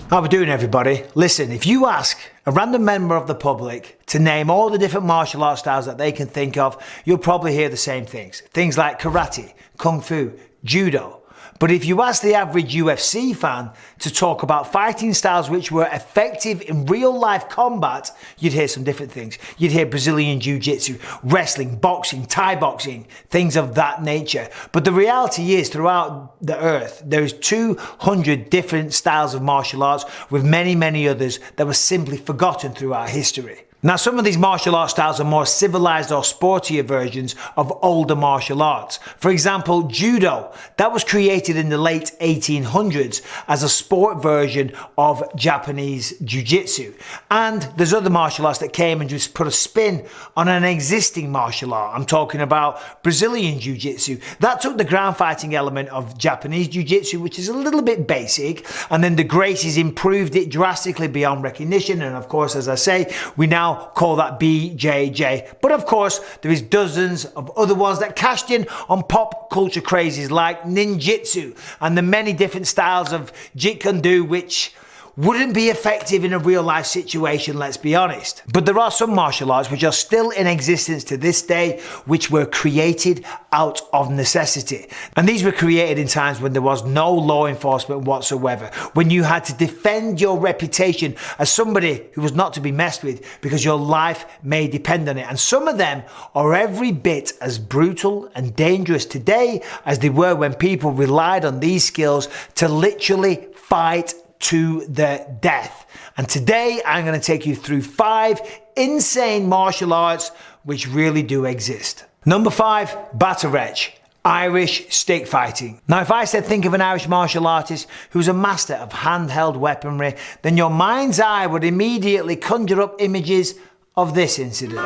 How we doing, everybody? Listen, if you ask a random member of the public to name all the different martial art styles that they can think of, you'll probably hear the same things. Things like karate, kung fu, judo. But if you ask the average UFC fan to talk about fighting styles which were effective in real life combat, you'd hear some different things. You'd hear Brazilian Jiu-Jitsu, wrestling, boxing, Thai boxing, things of that nature. But the reality is, throughout the earth, there's 200 different styles of martial arts, with many, many others that were simply forgotten throughout history. Now, some of these martial art styles are more civilized or sportier versions of older martial arts. For example, judo, that was created in the late 1800s as a sport version of Japanese jiu-jitsu. And there's other martial arts that came and just put a spin on an existing martial art. I'm talking about Brazilian jiu-jitsu. That took the ground fighting element of Japanese jiu-jitsu, which is a little bit basic, and then the Gracies improved it drastically beyond recognition. And of course, as I say, we now call that BJJ. But of course, there is dozens of other ones that cashed in on pop culture crazes like ninjutsu and the many different styles of Jeet Kune Do, which wouldn't be effective in a real life situation, let's be honest. But there are some martial arts which are still in existence to this day, which were created out of necessity. And these were created in times when there was no law enforcement whatsoever, when you had to defend your reputation as somebody who was not to be messed with because your life may depend on it. And some of them are every bit as brutal and dangerous today as they were when people relied on these skills to literally fight to the death. And today I'm going to take you through 5 insane martial arts which really do exist. Number 5, Batarech, Irish stick fighting. Now, if I said think of an Irish martial artist who's a master of handheld weaponry, then your mind's eye would immediately conjure up images of this incident.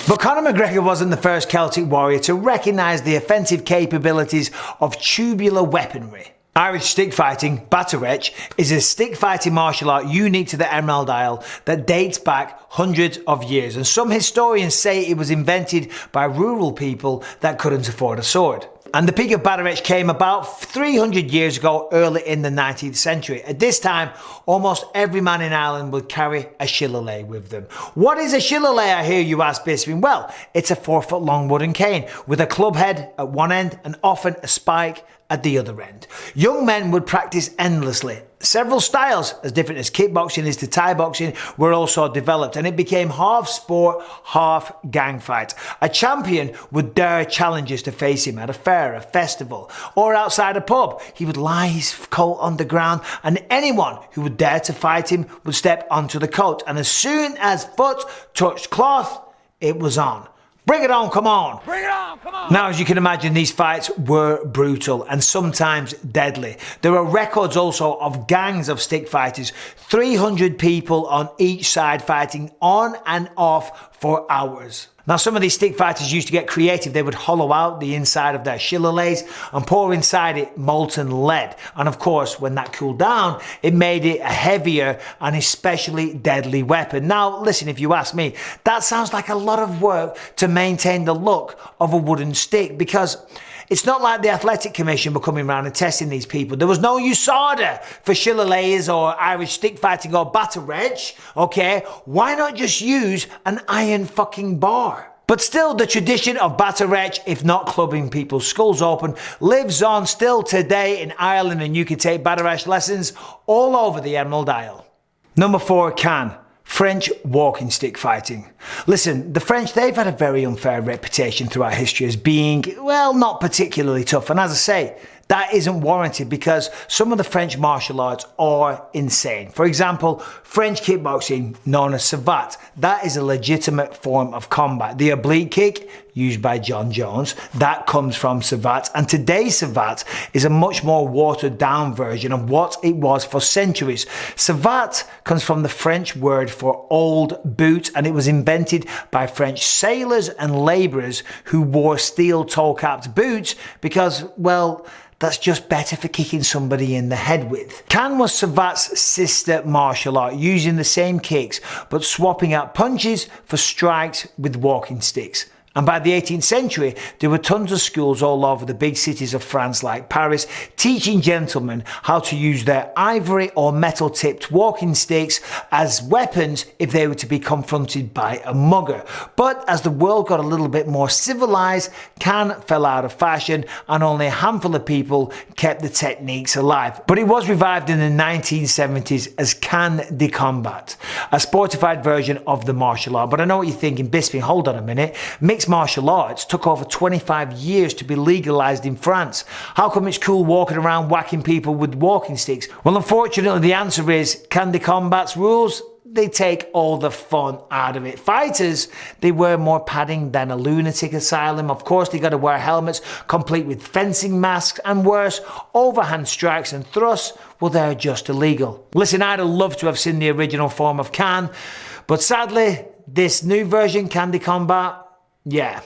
But Conor McGregor wasn't the first Celtic warrior to recognise the offensive capabilities of tubular weaponry. Irish stick fighting, Batarech, is a stick fighting martial art unique to the Emerald Isle that dates back hundreds of years, and some historians say it was invented by rural people that couldn't afford a sword. And the peak of Batarech came about 300 years ago, early in the 19th century. At this time, almost every man in Ireland would carry a shillelagh with them. What is a shillelagh, I hear you ask, Bisping? Well, it's a 4-foot long wooden cane with a club head at one end and often a spike at the other end. Young men would practice endlessly. Several styles, as different as kickboxing is to Thai boxing, were also developed, and it became half sport, half gang fight. A champion would dare challengers to face him at a fair, a festival, or outside a pub. He would lie his coat on the ground, and anyone who would dare to fight him would step onto the coat, and as soon as foot touched cloth, it was on. Bring it on, come on. Bring it on, come on. Now, as you can imagine, these fights were brutal and sometimes deadly. There are records also of gangs of stick fighters, 300 people on each side fighting on and off for hours. Now, some of these stick fighters used to get creative. They would hollow out the inside of their shillelaghs and pour inside it molten lead. And of course, when that cooled down, it made it a heavier and especially deadly weapon. Now, listen, if you ask me, that sounds like a lot of work to maintain the look of a wooden stick, because it's not like the Athletic Commission were coming around and testing these people. There was no USADA for shillelaghs or Irish stick fighting or Batarech, okay? Why not just use an iron fucking bar? But still, the tradition of Batarech, if not clubbing people's skulls open, lives on still today in Ireland, and you can take Batarech lessons all over the Emerald Isle. Number 4, Can. French walking stick fighting. Listen, the French, they've had a very unfair reputation throughout history as being, well, not particularly tough. And as I say, that isn't warranted, because some of the French martial arts are insane. For example, French kickboxing, known as savate, that is a legitimate form of combat. The oblique kick, used by John Jones, that comes from savate. And today's savate is a much more watered down version of what it was for centuries. Savate comes from the French word for old boot, and it was invented by French sailors and labourers who wore steel toe-capped boots because, well, that's just better for kicking somebody in the head with. Can was Savate's sister martial art, using the same kicks but swapping out punches for strikes with walking sticks. And by the 18th century, there were tons of schools all over the big cities of France like Paris, teaching gentlemen how to use their ivory or metal-tipped walking sticks as weapons if they were to be confronted by a mugger. But as the world got a little bit more civilized, can fell out of fashion and only a handful of people kept the techniques alive. But it was revived in the 1970s as can de combat, a sportified version of the martial art. But I know what you're thinking, Bisping, hold on a minute. Mixed martial arts took over 25 years to be legalized in France. How come it's cool walking around whacking people with walking sticks? Well, unfortunately, the answer is, can de combat's rules? They take all the fun out of it. Fighters, they wear more padding than a lunatic asylum. Of course, they got to wear helmets complete with fencing masks, and worse, overhand strikes and thrusts, well, they're just illegal. Listen, I'd have loved to have seen the original form of Can, but sadly, this new version, Can de combat, yeah,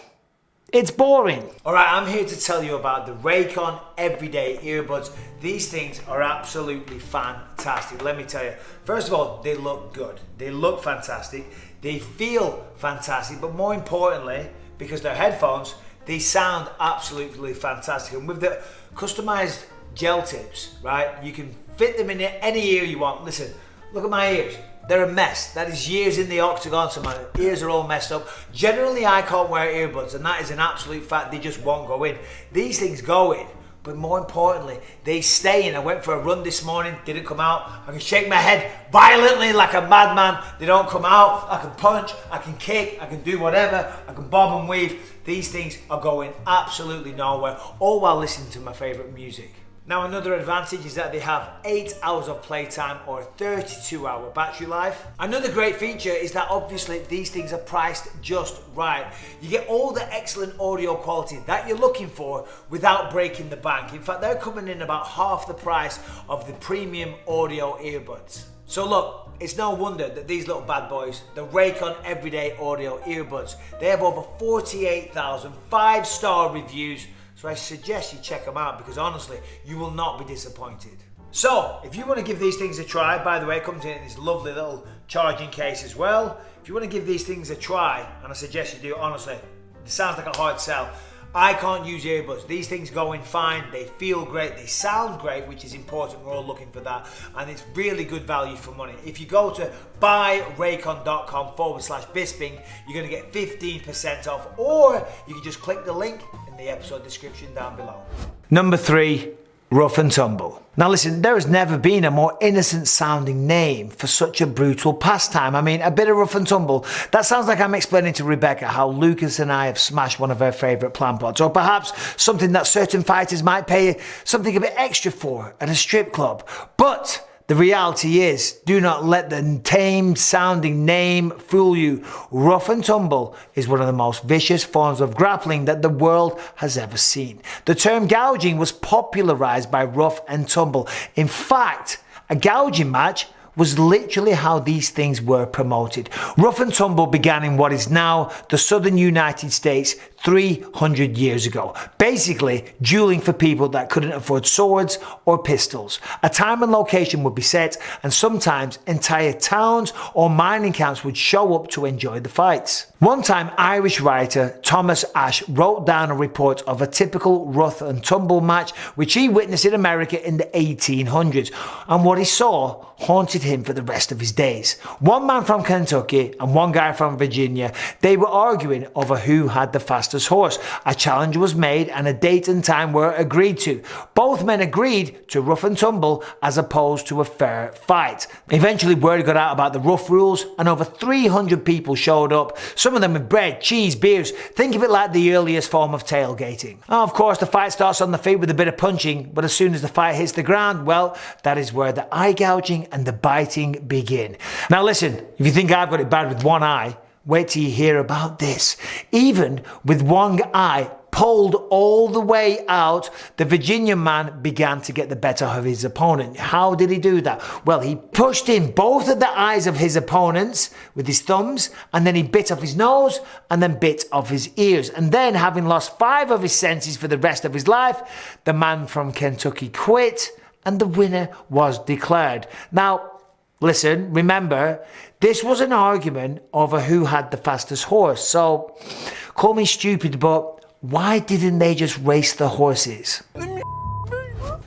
it's boring. Alright, I'm here to tell you about the Raycon Everyday Earbuds. These things are absolutely fantastic, let me tell you. First of all, they look good. They look fantastic. They feel fantastic, but more importantly, because they're headphones, they sound absolutely fantastic. And with the customized gel tips, right, you can fit them in any ear you want. Listen, look at my ears. They're a mess. That is years in the octagon, so my ears are all messed up. Generally, I can't wear earbuds, and that is an absolute fact. They just won't go in. These things go in, but more importantly, they stay in. I went for a run this morning, didn't come out. I can shake my head violently like a madman. They don't come out. I can punch, I can kick, I can do whatever. I can bob and weave. These things are going absolutely nowhere, all while listening to my favorite music. Now, another advantage is that they have 8 hours of playtime or a 32-hour battery life. Another great feature is that obviously these things are priced just right. You get all the excellent audio quality that you're looking for without breaking the bank. In fact, they're coming in about half the price of the premium audio earbuds. So look, it's no wonder that these little bad boys, the Raycon Everyday Audio Earbuds, they have over 48,000 5-star reviews. So I suggest you check them out, because honestly, you will not be disappointed. So, if you want to give these things a try, by the way, it comes in this lovely little charging case as well. If you want to give these things a try, and I suggest you do, honestly, it sounds like a hard sell. I can't use earbuds. These things go in fine, they feel great, they sound great, which is important, we're all looking for that, and it's really good value for money. If you go to buyraycon.com/Bisping, you're going to get 15% off, or you can just click the link in the episode description down below. Number 3, rough and tumble. Now listen, there has never been a more innocent sounding name for such a brutal pastime. I mean, a bit of rough and tumble. That sounds like I'm explaining to Rebecca how Lucas and I have smashed one of her favourite plant pots, or perhaps something that certain fighters might pay something a bit extra for at a strip club. But the reality is, do not let the tame sounding name fool you. Rough and tumble is one of the most vicious forms of grappling that the world has ever seen. The term gouging was popularized by Rough and Tumble. In fact, a gouging match was literally how these things were promoted. Rough and tumble began in what is now the southern United States 300 years ago. Basically, dueling for people that couldn't afford swords or pistols. A time and location would be set, and sometimes entire towns or mining camps would show up to enjoy the fights. One time, Irish writer Thomas Ashe wrote down a report of a typical rough and tumble match which he witnessed in America in the 1800s, and what he saw haunted him for the rest of his days. One man from Kentucky and one guy from Virginia, they were arguing over who had the fastest horse. A challenge was made and a date and time were agreed to. Both men agreed to rough and tumble as opposed to a fair fight. Eventually word got out about the rough rules, and over 300 people showed up, some of them with bread, cheese, beers. Think of it like the earliest form of tailgating. Now, of course, the fight starts on the feet with a bit of punching, but as soon as the fight hits the ground, well, that is where the eye gouging and the biting begin. Now listen, if you think I've got it bad with one eye, wait till you hear about this. Even with one eye pulled all the way out, the Virginian man began to get the better of his opponent. How did he do that? Well, he pushed in both of the eyes of his opponents with his thumbs, and then he bit off his nose and then bit off his ears. And then, having lost 5 of his senses for the rest of his life, the man from Kentucky quit and the winner was declared. Now, listen, remember, this was an argument over who had the fastest horse. So, Call me stupid, but why didn't they just race the horses?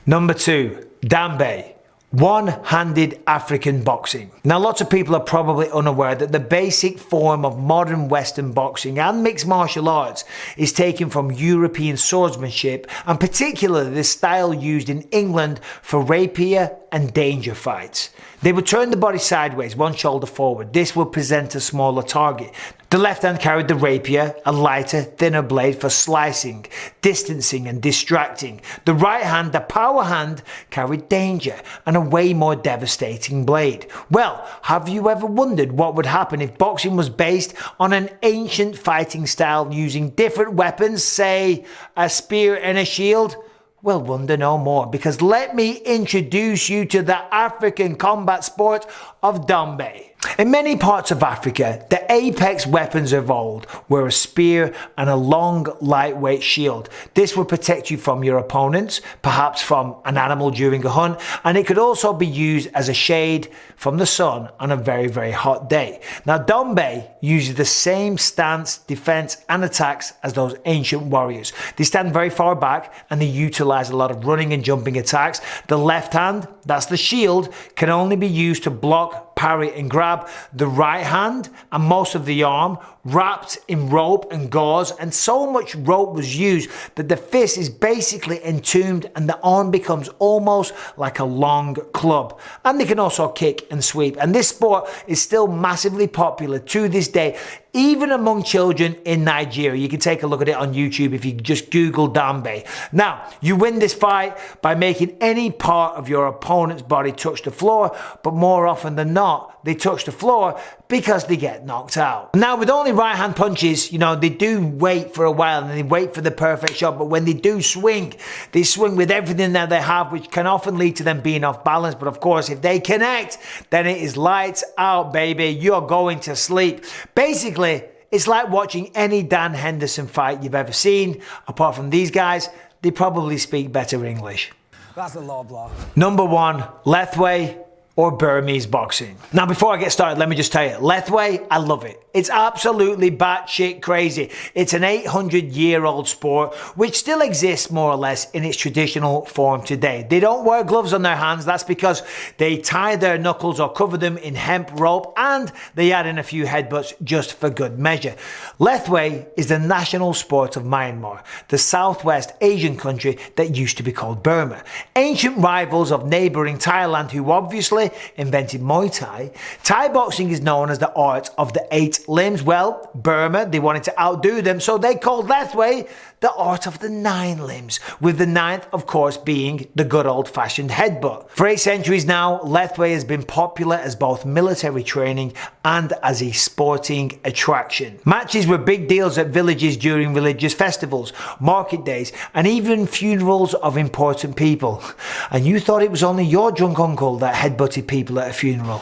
Number 2, Dambe. One-handed African boxing. Now, lots of people are probably unaware that the basic form of modern Western boxing and mixed martial arts is taken from European swordsmanship, and particularly the style used in England for rapier and danger fights. They would turn the body sideways, one shoulder forward. This would present a smaller target. The left hand carried the rapier, a lighter, thinner blade for slicing, distancing and distracting. The right hand, the power hand, carried danger and a way more devastating blade. Well, have you ever wondered what would happen if boxing was based on an ancient fighting style using different weapons, say a spear and a shield? Well, wonder no more, because let me introduce you to the African combat sport of Dambe. In many parts of Africa, the apex weapons of old were a spear and a long, lightweight shield. This would protect you from your opponents, perhaps from an animal during a hunt, and it could also be used as a shade from the sun on a very, very hot day. Now, Dambe uses the same stance, defense, and attacks as those ancient warriors. They stand very far back and they utilize a lot of running and jumping attacks. The left hand, that's the shield, can only be used to block, parry, and grab. The right hand and most of the arm wrapped in rope and gauze, and so much rope was used that the fist is basically entombed and the arm becomes almost like a long club. And they can also kick and sweep, and this sport is still massively popular to this day, even among children in Nigeria. You can take a look at it on YouTube if you just Google Dambe. Now, you win this fight by making any part of your opponent's body touch the floor, but more often than not, they touch the floor because they get knocked out. Now, with only right hand punches, they do wait for a while and they wait for the perfect shot, but when they do swing, they swing with everything that they have, which can often lead to them being off balance. But of course, if they connect, then it is lights out, baby. You're going to sleep. Basically, it's like watching any Dan Henderson fight you've ever seen. Apart from these guys, they probably speak better English. That's a low blow. Number 1, Lethwei or Burmese boxing. Now, before I get started, let me just tell you, Lethwei, I love it. It's absolutely batshit crazy. It's an 800-year-old sport which still exists more or less in its traditional form today. They don't wear gloves on their hands. That's because they tie their knuckles or cover them in hemp rope, and they add in a few headbutts just for good measure. Lethwei is the national sport of Myanmar, the Southwest Asian country that used to be called Burma. Ancient rivals of neighboring Thailand, who obviously invented Muay Thai. Thai boxing is known as the art of the 8 limbs. Well, Burma, they wanted to outdo them, so they called Lethwei the art of the 9 limbs, with the 9th, of course, being the good old-fashioned headbutt. For 8 centuries now, Lethwei has been popular as both military training and as a sporting attraction. Matches were big deals at villages during religious festivals, market days, and even funerals of important people. And you thought it was only your drunk uncle that headbutted people at a funeral.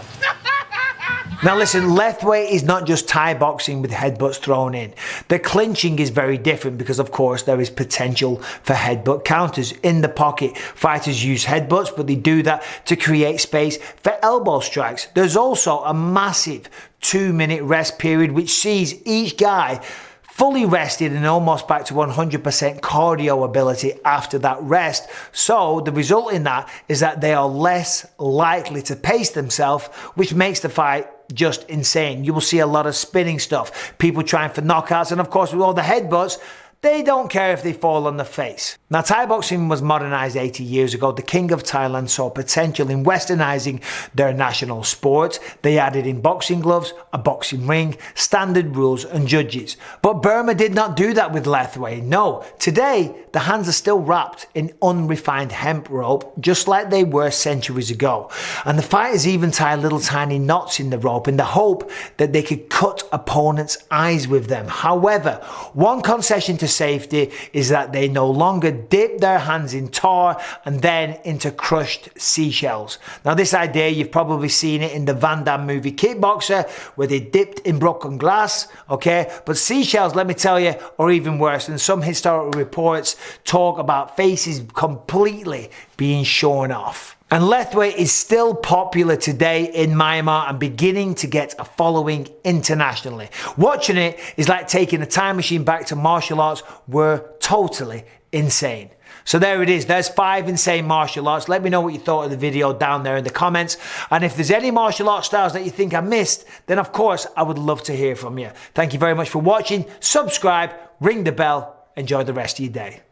Now listen, Lethwei is not just Thai boxing with headbutts thrown in. The clinching is very different because, of course, there is potential for headbutt counters. In the pocket, fighters use headbutts, but they do that to create space for elbow strikes. There's also a massive 2-minute rest period which sees each guy fully rested and almost back to 100% cardio ability after that rest. So the result in that is that they are less likely to pace themselves, which makes the fight just insane. You will see a lot of spinning stuff, people trying for knockouts, and of course with all the headbutts, they don't care if they fall on the face. Now, Thai boxing was modernized 80 years ago. The King of Thailand saw potential in westernizing their national sport. They added in boxing gloves, a boxing ring, standard rules and judges. But Burma did not do that with Lethwei. No, today the hands are still wrapped in unrefined hemp rope, just like they were centuries ago. And the fighters even tie little tiny knots in the rope in the hope that they could cut opponents' eyes with them. However, one concession to safety is that they no longer dip their hands in tar and then into crushed seashells. Now, this idea, you've probably seen it in the Van Damme movie Kickboxer, where they dipped in broken glass, okay? But seashells, let me tell you, are even worse, and some historical reports talk about faces completely being shorn off. And Lethwei is still popular today in Myanmar and beginning to get a following internationally. Watching it is like taking a time machine back to martial arts were totally insane. So there it is. There's 5 insane martial arts. Let me know what you thought of the video down there in the comments. And if there's any martial arts styles that you think I missed, then of course I would love to hear from you. Thank you very much for watching. Subscribe, ring the bell, enjoy the rest of your day.